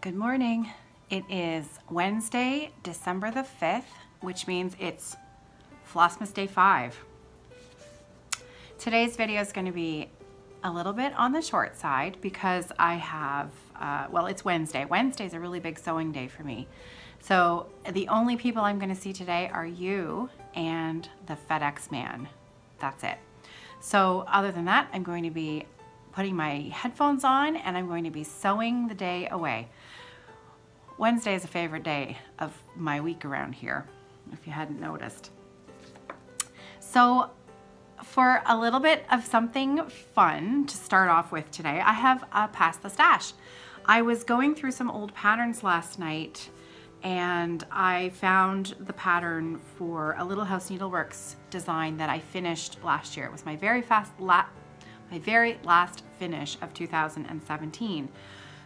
Good morning. It is Wednesday, December the 5th, which means it's Flossmas Day 5. Today's video is going to be a little bit on the short side because I have, well, it's Wednesday. Wednesday is a really big sewing day for me. So the only people I'm going to see today are you and the FedEx man. That's it. So other than that, I'm going to be putting my headphones on and I'm going to be sewing the day away. Wednesday is a favorite day of my week around here, if you hadn't noticed. So for a little bit of something fun to start off with today, I have a Pass the Stash. I was going through some old patterns last night and I found the pattern for a Little House Needleworks design that I finished last year. It was my very last finish of 2017.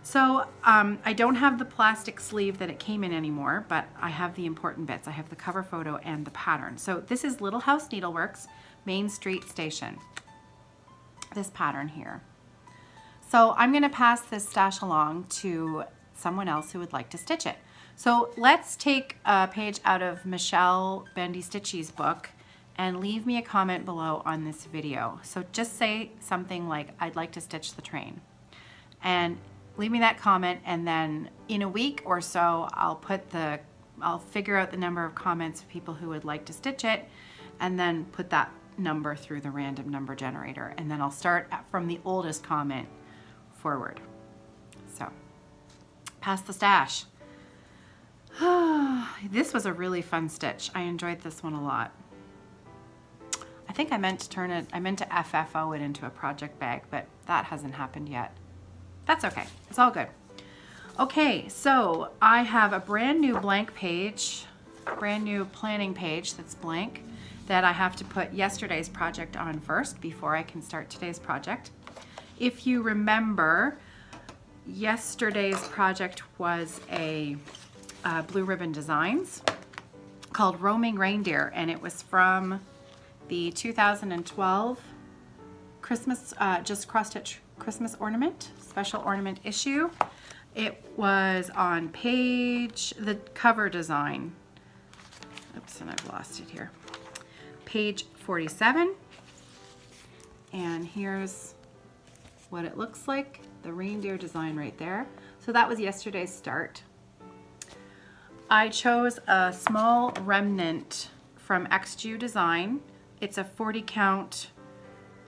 So I don't have the plastic sleeve that it came in anymore, but I have the important bits. I have the cover photo and the pattern. So this is Little House Needleworks, Main Street Station, this pattern here. So I'm gonna pass this stash along to someone else who would like to stitch it. So let's take a page out of Michelle Bendy Stitchy's book and leave me a comment below on this video. So just say something like, I'd like to stitch the train. And leave me that comment, and then in a week or so, I'll figure out the number of comments of people who would like to stitch it, and then put that number through the random number generator. And then I'll start from the oldest comment forward. So, pass the stash. This was a really fun stitch. I enjoyed this one a lot. I think I meant to FFO it into a project bag, but that hasn't happened yet. That's okay, it's all good. Okay, so I have a brand new blank page, brand new planning page that's blank that I have to put yesterday's project on first before I can start today's project. If you remember, yesterday's project was a Blue Ribbon Designs called Roaming Reindeer, and it was from the 2012 Christmas, just cross-stitch Christmas ornament, special ornament issue. It was on the cover design. Oops, and I've lost it here. Page 47. And here's what it looks like, the reindeer design right there. So that was yesterday's start. I chose a small remnant from XJU Design. It's a 40 count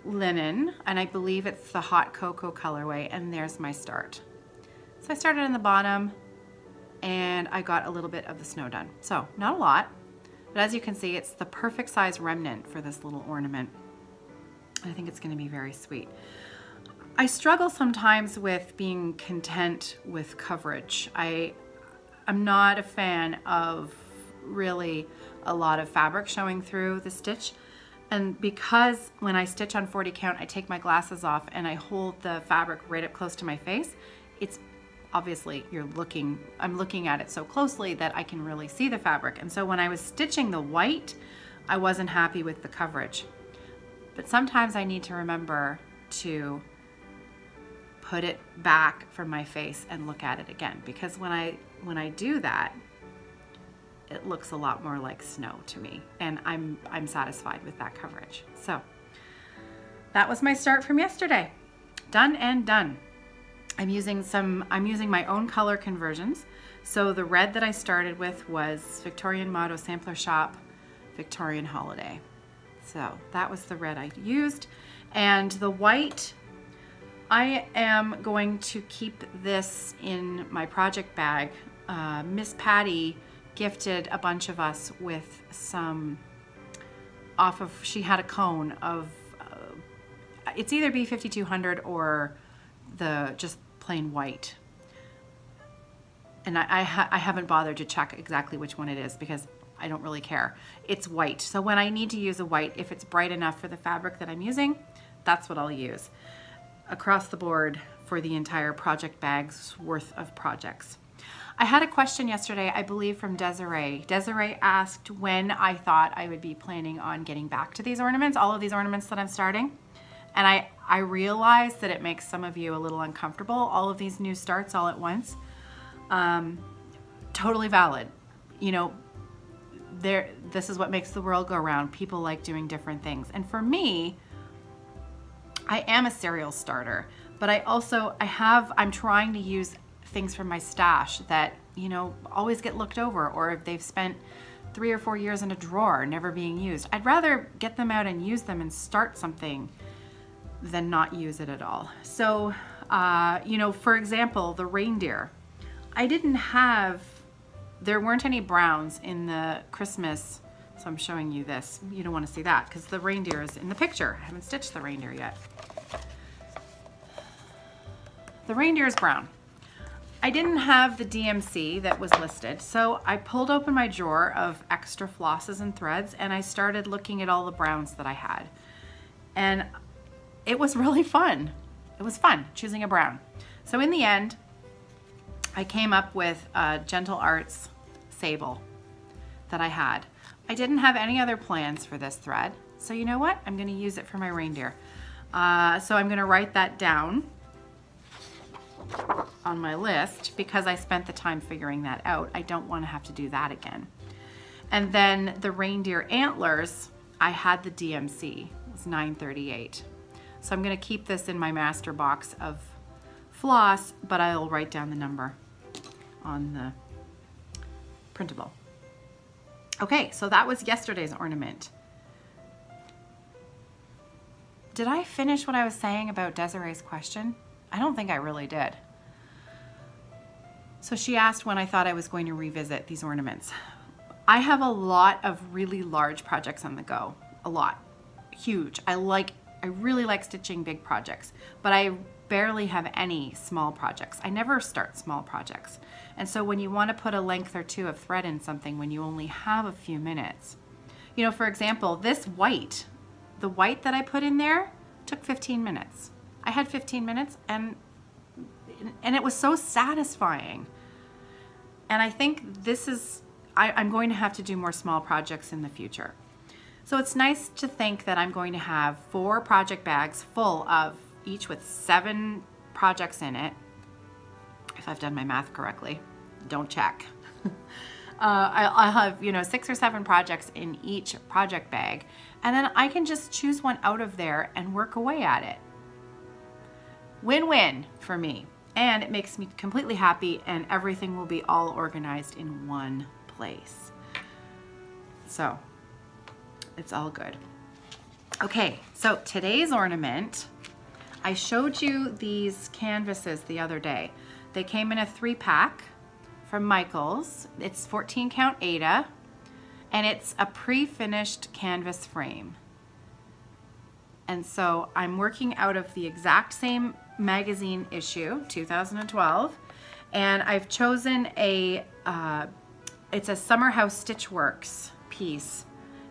linen, and I believe it's the hot cocoa colorway, and there's my start. So I started in the bottom and I got a little bit of the snow done. So not a lot, but as you can see, it's the perfect size remnant for this little ornament. I think it's going to be very sweet. I struggle sometimes with being content with coverage. I'm not a fan of really a lot of fabric showing through the stitch. And because when I stitch on 40 count, I take my glasses off and I hold the fabric right up close to my face, it's obviously I'm looking at it so closely that I can really see the fabric. And so when I was stitching the white, I wasn't happy with the coverage. But sometimes I need to remember to put it back from my face and look at it again, because when I do that, it looks a lot more like snow to me, and I'm satisfied with that coverage. So that was my start from yesterday. Done and done. I'm using my own color conversions. So the red that I started with was Victorian Motto Sampler Shop Victorian Holiday. So that was the red I used, and the white, I am going to keep this in my project bag. Miss Patty gifted a bunch of us with some she had a cone of, it's either B5200 or the just plain white. And I haven't bothered to check exactly which one it is because I don't really care. It's white. So when I need to use a white, if it's bright enough for the fabric that I'm using, that's what I'll use. Across the board for the entire project bag's worth of projects. I had a question yesterday, I believe from Desiree. Desiree asked when I thought I would be planning on getting back to these ornaments, all of these ornaments that I'm starting. And I realize that it makes some of you a little uncomfortable, all of these new starts all at once. Totally valid. You know, this is what makes the world go round. People like doing different things. And for me, I am a serial starter, but I'm trying to use things from my stash that, you know, always get looked over, or if they've spent 3 or 4 years in a drawer never being used. I'd rather get them out and use them and start something than not use it at all. So, you know, for example, the reindeer. There weren't any browns in the Christmas, so I'm showing you this. You don't want to see that because the reindeer is in the picture. I haven't stitched the reindeer yet. The reindeer is brown. I didn't have the DMC that was listed, so I pulled open my drawer of extra flosses and threads and I started looking at all the browns that I had. And it was really fun. It was fun choosing a brown. So in the end, I came up with a Gentle Arts sable that I had. I didn't have any other plans for this thread, so you know what? I'm going to use it for my reindeer. So I'm going to write that down on my list because I spent the time figuring that out. I don't want to have to do that again. And then the reindeer antlers, I had the DMC. It was $9.38. So I'm going to keep this in my master box of floss, but I'll write down the number on the printable. Okay, so that was yesterday's ornament. Did I finish what I was saying about Desiree's question? I don't think I really did. So she asked when I thought I was going to revisit these ornaments. I have a lot of really large projects on the go. A lot. Huge. I really like stitching big projects, but I barely have any small projects. I never start small projects. And so when you want to put a length or two of thread in something when you only have a few minutes, you know, for example, this white, the white that I put in there took 15 minutes. I had 15 minutes and it was so satisfying. And I think I'm going to have to do more small projects in the future. So it's nice to think that I'm going to have 4 project bags full of each with 7 projects in it. If I've done my math correctly, don't check. I'll have, you know, 6 or 7 projects in each project bag, and then I can just choose one out of there and work away at it. Win-win for me, and it makes me completely happy, and everything will be all organized in one place. So it's all good. Okay, so today's ornament, I showed you these canvases the other day. They came in a 3-pack from Michaels. It's 14 count Aida, and it's a pre-finished canvas frame. And so I'm working out of the exact same magazine issue, 2012, and I've chosen it's a Summer House Stitchworks piece,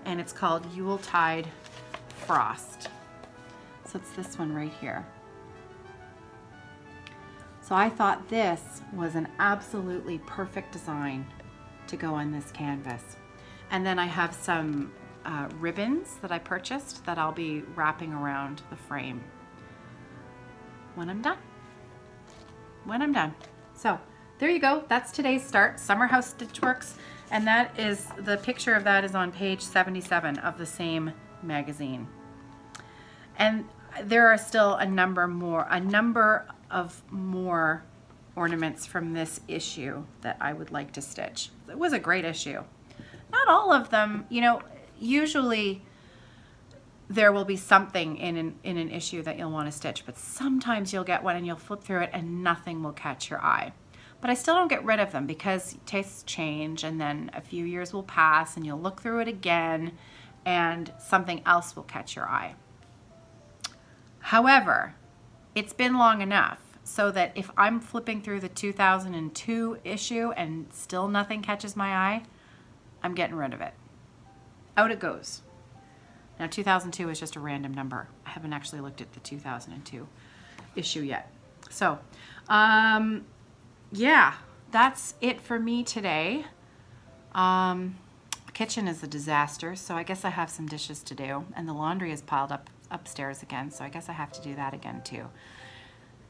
and it's called Yuletide Frost. So it's this one right here. So I thought this was an absolutely perfect design to go on this canvas. And then I have some ribbons that I purchased that I'll be wrapping around the frame when I'm done. So there you go. That's today's start, Summer House Stitchworks. And that is, the picture of that is on page 77 of the same magazine. And there are still a number of more ornaments from this issue that I would like to stitch. It was a great issue. Not all of them, you know, usually there will be something in an issue that you'll want to stitch, but sometimes you'll get one and you'll flip through it and nothing will catch your eye. But I still don't get rid of them because tastes change, and then a few years will pass and you'll look through it again and something else will catch your eye. However, it's been long enough so that if I'm flipping through the 2002 issue and still nothing catches my eye, I'm getting rid of it. Out it goes. Now 2002 is just a random number. I haven't actually looked at the 2002 issue yet. So, yeah, that's it for me today. The kitchen is a disaster, so I guess I have some dishes to do, and the laundry is piled up upstairs again, so I guess I have to do that again too.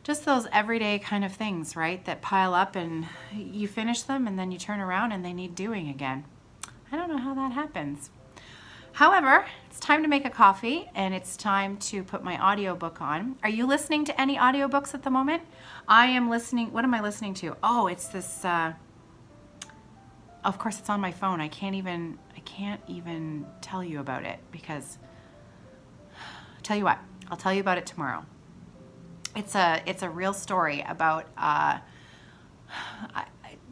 just those everyday kind of things, right, that pile up and you finish them and then you turn around and they need doing again. I don't know how that happens. However, it's time to make a coffee and it's time to put my audiobook on. Are you listening to any audiobooks at the moment? I am listening. What am I listening to? Oh, it's this, of course it's on my phone. I can't even tell you about it because, tell you what, I'll tell you about it tomorrow. It's a real story about,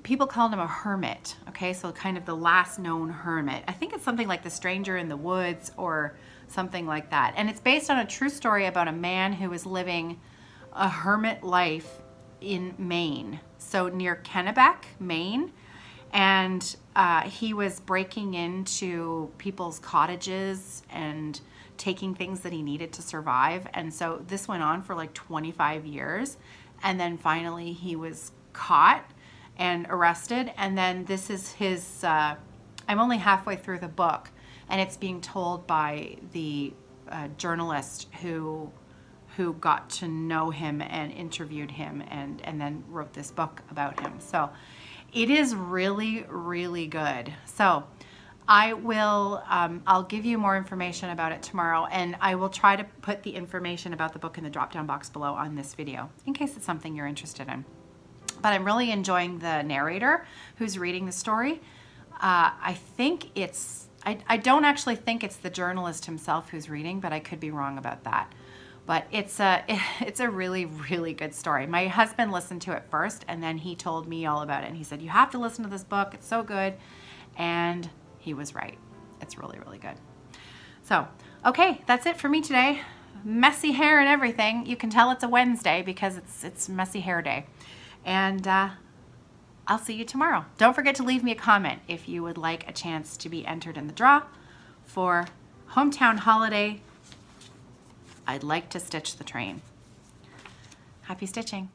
people called him a hermit, okay? So kind of the last known hermit. I think it's something like The Stranger in the Woods or something like that. And it's based on a true story about a man who was living a hermit life in Maine. So near Kennebec, Maine. And he was breaking into people's cottages and taking things that he needed to survive. And so this went on for like 25 years. And then finally he was caught and arrested, and then this is his, I'm only halfway through the book, and it's being told by the journalist who got to know him and interviewed him and then wrote this book about him. So it is really, really good. So I will, I'll give you more information about it tomorrow, and I will try to put the information about the book in the drop-down box below on this video, in case it's something you're interested in. But I'm really enjoying the narrator who's reading the story. I think it's, I don't actually think it's the journalist himself who's reading, but I could be wrong about that. But it's a really, really good story. My husband listened to it first, and then he told me all about it. And he said, you have to listen to this book. It's so good. And he was right. It's really, really good. So, okay, that's it for me today. Messy hair and everything. You can tell it's a Wednesday because it's messy hair day. And I'll see you tomorrow. Don't forget to leave me a comment if you would like a chance to be entered in the draw for Hometown Holiday. I'd like to stitch the train. Happy stitching.